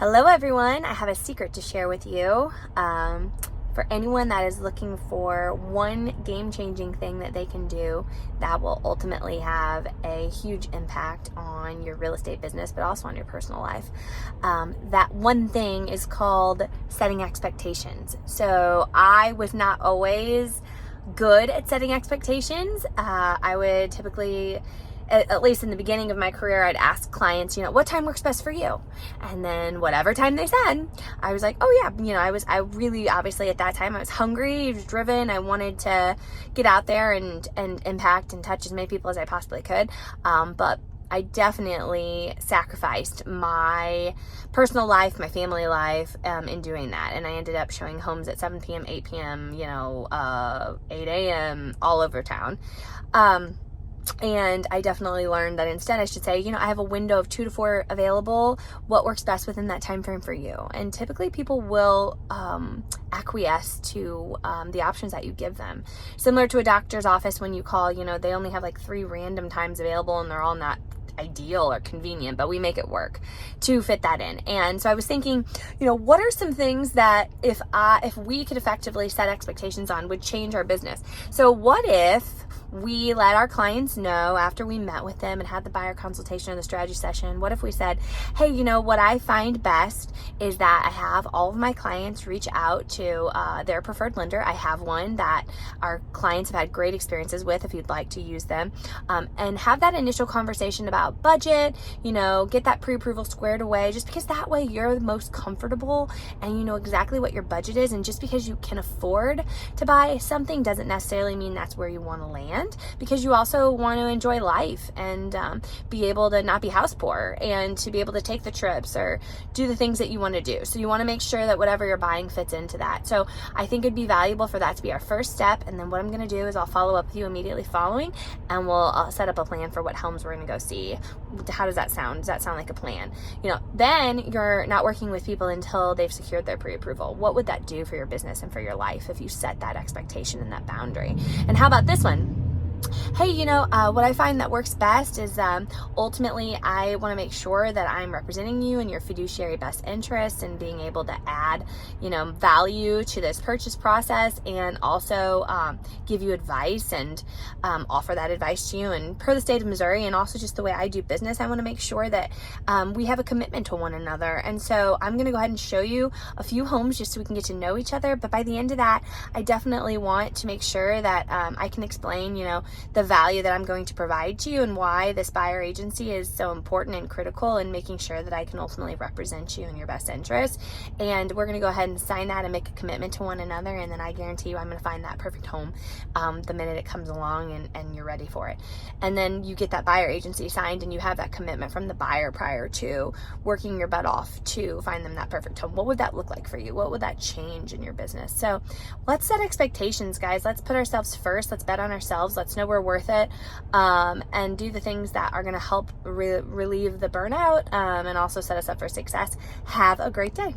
Hello everyone, I have a secret to share with you. For anyone that is looking for one game-changing thing that they can do that will ultimately have a huge impact on your real estate business, but also on your personal life. That one thing is called setting expectations. So I was not always good at setting expectations. I would typically, at least in the beginning of my career, I'd ask clients, what time works best for you? And then whatever time they said, I was like, oh yeah, I really, obviously at that time, I was hungry, I was driven. I wanted to get out there and impact and touch as many people as I possibly could. But I definitely sacrificed my personal life, my family life, in doing that. And I ended up showing homes at 7 p.m., 8 p.m., 8 a.m., all over town. And I definitely learned that instead I should say, I have a window of 2 to 4 available. What works best within that time frame for you? And typically people will acquiesce to the options that you give them. Similar to a doctor's office when you call, they only have like 3 random times available and they're all not ideal or convenient, but we make it work to fit that in. And so I was thinking, what are some things that if we could effectively set expectations on would change our business? So what if we let our clients know after we met with them and had the buyer consultation or the strategy session? What if we said, hey, what I find best is that I have all of my clients reach out to their preferred lender. I have one that our clients have had great experiences with if you'd like to use them, and have that initial conversation about budget, get that pre-approval squared away, just because that way you're the most comfortable and you know exactly what your budget is. And just because you can afford to buy something doesn't necessarily mean that's where you want to land, because you also want to enjoy life and be able to not be house poor and to be able to take the trips or do the things that you want to do. So you want to make sure that whatever you're buying fits into that. So I think it'd be valuable for that to be our first step. And then what I'm going to do is I'll follow up with you immediately following, and we'll set up a plan for what homes we're going to go see. How does that sound? Does that sound like a plan? Then you're not working with people until they've secured their pre-approval. What would that do for your business and for your life if you set that expectation and that boundary? And how about this one? Hey, what I find that works best is ultimately I want to make sure that I'm representing you in your fiduciary best interest and being able to add, value to this purchase process, and also give you advice and offer that advice to you. And per the state of Missouri, and also just the way I do business, I want to make sure that we have a commitment to one another. And so I'm going to go ahead and show you a few homes just so we can get to know each other. But by the end of that, I definitely want to make sure that I can explain, the value that I'm going to provide to you and why this buyer agency is so important and critical in making sure that I can ultimately represent you in your best interest. And we're going to go ahead and sign that and make a commitment to one another. And then I guarantee you I'm going to find that perfect home the minute it comes along and you're ready for it. And then you get that buyer agency signed and you have that commitment from the buyer prior to working your butt off to find them that perfect home. What would that look like for you? What would that change in your business? So let's set expectations, guys. Let's put ourselves first. Let's bet on ourselves. Let's know we're worth it, and do the things that are going to help relieve the burnout, and also set us up for success. Have a great day.